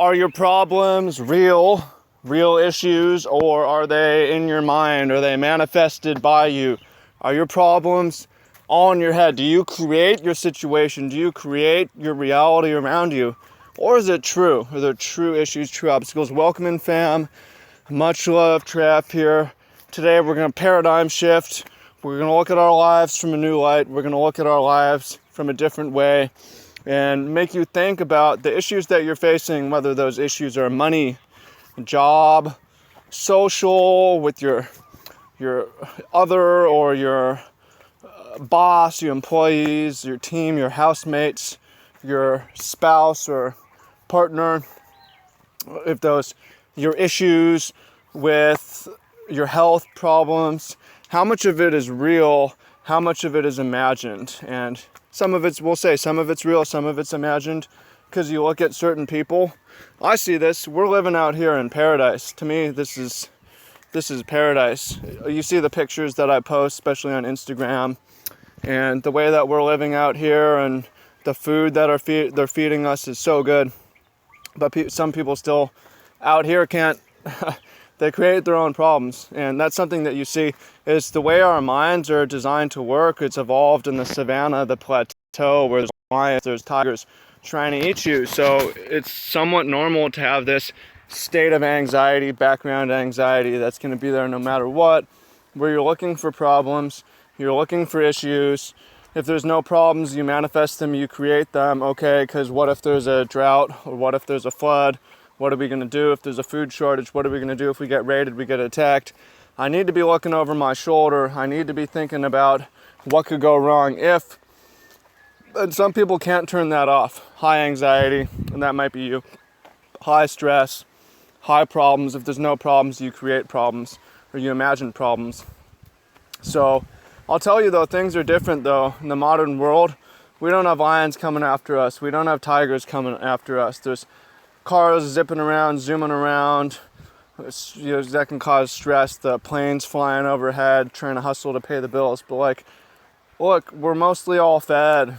Are your problems real issues, or are they in your mind? Are they manifested by you? Are your problems all in your head? Do you create your situation? Do you create your reality around you? Or is it true? Are there true issues, true obstacles? Welcome in, fam. Much love, Trap here. Today we're going to paradigm shift. We're going to look at our lives from a new light. We're going to look at our lives from a different way and make you think about the issues that you're facing, whether those issues are money, job, social, with your other or your boss, your employees, your team, your housemates, your spouse or partner. If those your issues with your health problems, how much of it is real, how much of it is imagined? And some of it's, we'll say, some of it's real, some of it's imagined, because you look at certain people. I see this. We're living out here in paradise. To me, this is paradise. You see the pictures that I post, especially on Instagram, and the way that we're living out here, and the food that they're feeding us is so good. But some people still out here can't. They create their own problems, and that's something that you see is the way our minds are designed to work. It's evolved in the savannah, the plateau, where there's lions, there's tigers trying to eat you. So it's somewhat normal to have this state of anxiety, background anxiety, that's going to be there no matter what, where you're looking for problems, you're looking for issues. If there's no problems, you manifest them, you create them, okay, because what if there's a drought, or what if there's a flood? What are we going to do if there's a food shortage? What are we going to do if we get raided, we get attacked? I need to be looking over my shoulder. I need to be thinking about what could go wrong if. And some people can't turn that off. High anxiety, and that might be you. High stress, high problems. If there's no problems, you create problems, or you imagine problems. So I'll tell you though, things are different though in the modern world. We don't have lions coming after us. We don't have tigers coming after us. There's cars zipping around, zooming around, that can cause stress. The planes flying overhead, trying to hustle to pay the bills. But like, look, we're mostly all fed.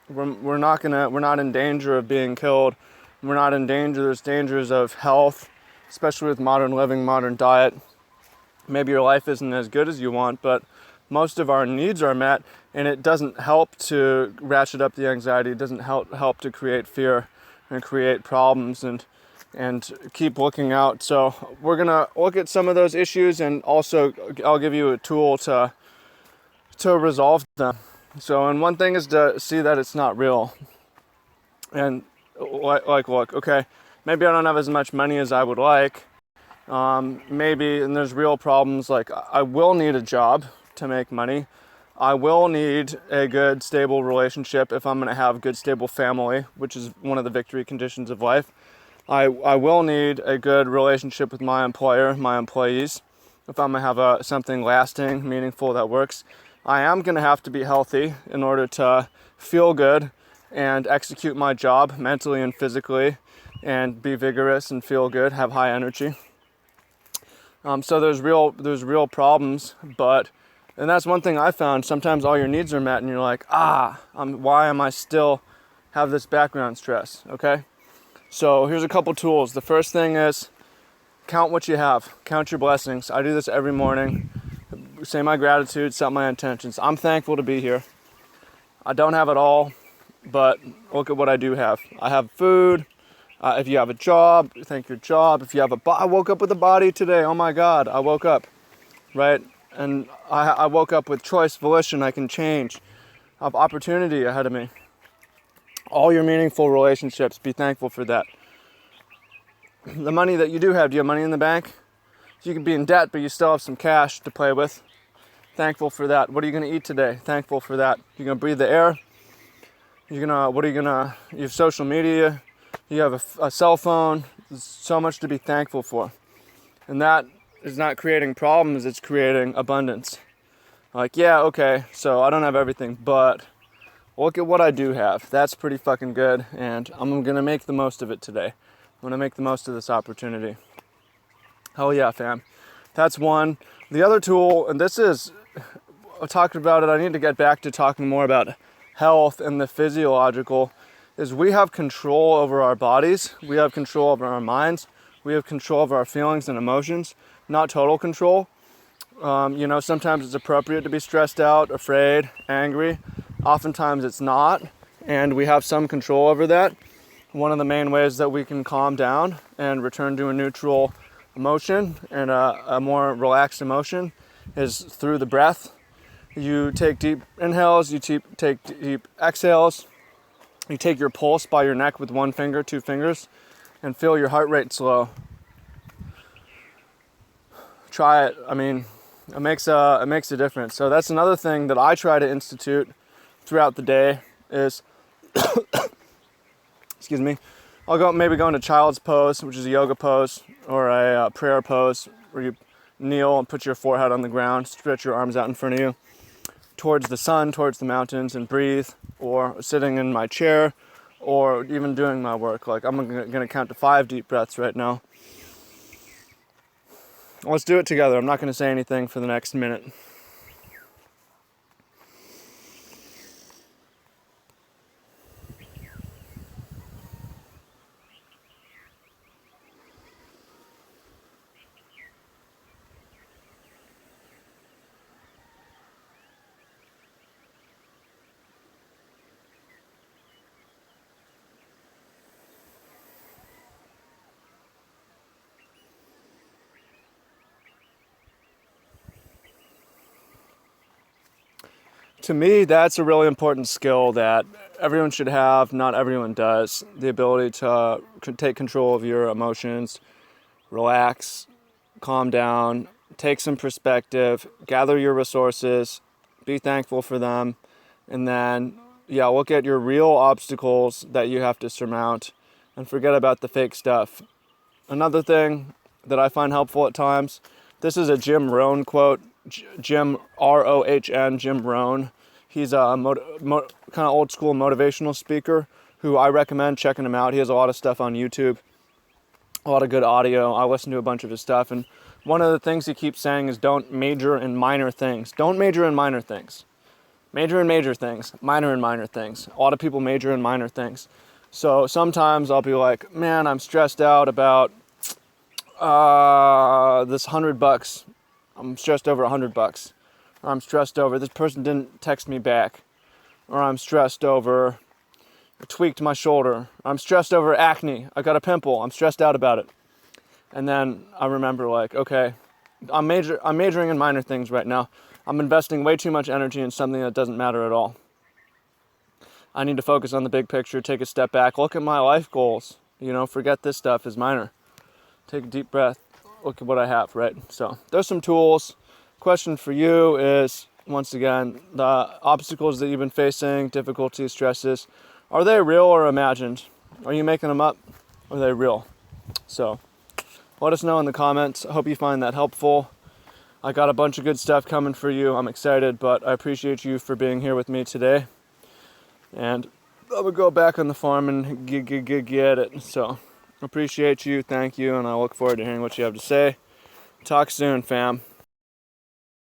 We're not in danger of being killed. We're not in danger. There's dangers of health, especially with modern living, modern diet. Maybe your life isn't as good as you want, but most of our needs are met, and it doesn't help to ratchet up the anxiety. It doesn't help to create fear and create problems and keep looking out. So we're gonna look at some of those issues, and also I'll give you a tool to resolve them. So, and one thing is to see that it's not real. And like look, okay, maybe I don't have as much money as I would like. Maybe, and there's real problems, like I will need a job to make money. I will need a good, stable relationship if I'm going to have a good, stable family, which is one of the victory conditions of life. I will need a good relationship with my employer, my employees, if I'm going to have something lasting, meaningful that works. I am going to have to be healthy in order to feel good and execute my job mentally and physically, and be vigorous and feel good, have high energy. So there's real problems, and that's one thing I found. Sometimes all your needs are met and you're like, why am I still have this background stress, okay? So here's a couple tools. The first thing is count what you have. Count your blessings. I do this every morning. Say my gratitude, set my intentions. I'm thankful to be here. I don't have it all, but look at what I do have. I have food. If you have a job, thank your job. If you have I woke up with a body today. Oh my God, I woke up, right? And I woke up with choice, volition. I can change. I have opportunity ahead of me. All your meaningful relationships, be thankful for that. The money that you do have, do you have money in the bank? You can be in debt, but you still have some cash to play with. Thankful for that. What are you going to eat today? Thankful for that. You're going to breathe the air. You have social media. You have a cell phone. There's so much to be thankful for. And that is not creating problems, it's creating abundance. Like, yeah, okay, so I don't have everything, but look at what I do have. That's pretty fucking good, and I'm gonna make the most of it today. I'm gonna make the most of this opportunity. Hell yeah, fam. That's one. The other tool, and I talked about it, I need to get back to talking more about health and the physiological, is we have control over our bodies, we have control over our minds, we have control over our feelings and emotions, not total control. Sometimes it's appropriate to be stressed out, afraid, angry. Oftentimes it's not, and we have some control over that. One of the main ways that we can calm down and return to a neutral emotion and a more relaxed emotion is through the breath. You take deep inhales, you take deep exhales. You take your pulse by your neck with one finger, two fingers, and feel your heart rate slow. Try it. I mean, it makes a difference. So that's another thing that I try to institute throughout the day is, excuse me, I'll maybe go into child's pose, which is a yoga pose, or a prayer pose, where you kneel and put your forehead on the ground, stretch your arms out in front of you, towards the sun, towards the mountains, and breathe, or sitting in my chair, or even doing my work. Like, I'm gonna count to 5 deep breaths right now. Let's do it together. I'm not gonna say anything for the next minute. To me, that's a really important skill that everyone should have. Not everyone does. The ability to take control of your emotions, relax, calm down, take some perspective, gather your resources, be thankful for them, and then, look at your real obstacles that you have to surmount and forget about the fake stuff. Another thing that I find helpful at times, this is a Jim Rohn quote. Jim, R-O-H-N, Jim Rohn. He's a kind of old school motivational speaker who I recommend checking him out. He has a lot of stuff on YouTube, a lot of good audio. I listen to a bunch of his stuff. And one of the things he keeps saying is don't major in minor things. Don't major in minor things. Major in major things, minor in minor things. A lot of people major in minor things. So sometimes I'll be like, man, I'm stressed out about this $100. I'm stressed over $100. Or I'm stressed over this person didn't text me back. Or I'm stressed over I tweaked my shoulder. I'm stressed over acne. I got a pimple. I'm stressed out about it. And then I remember, like, okay, I'm majoring in minor things right now. I'm investing way too much energy in something that doesn't matter at all. I need to focus on the big picture, take a step back, look at my life goals. Forget this stuff is minor. Take a deep breath. Look at what I have, right? So there's some tools. Question for you is, once again, the obstacles that you've been facing, difficulties, stresses, are they real or imagined? Are you making them up? Or are they real? So let us know in the comments. I hope you find that helpful. I got a bunch of good stuff coming for you. I'm excited, but I appreciate you for being here with me today. And I would go back on the farm and get it. So appreciate you. Thank you. And I look forward to hearing what you have to say. Talk soon, fam.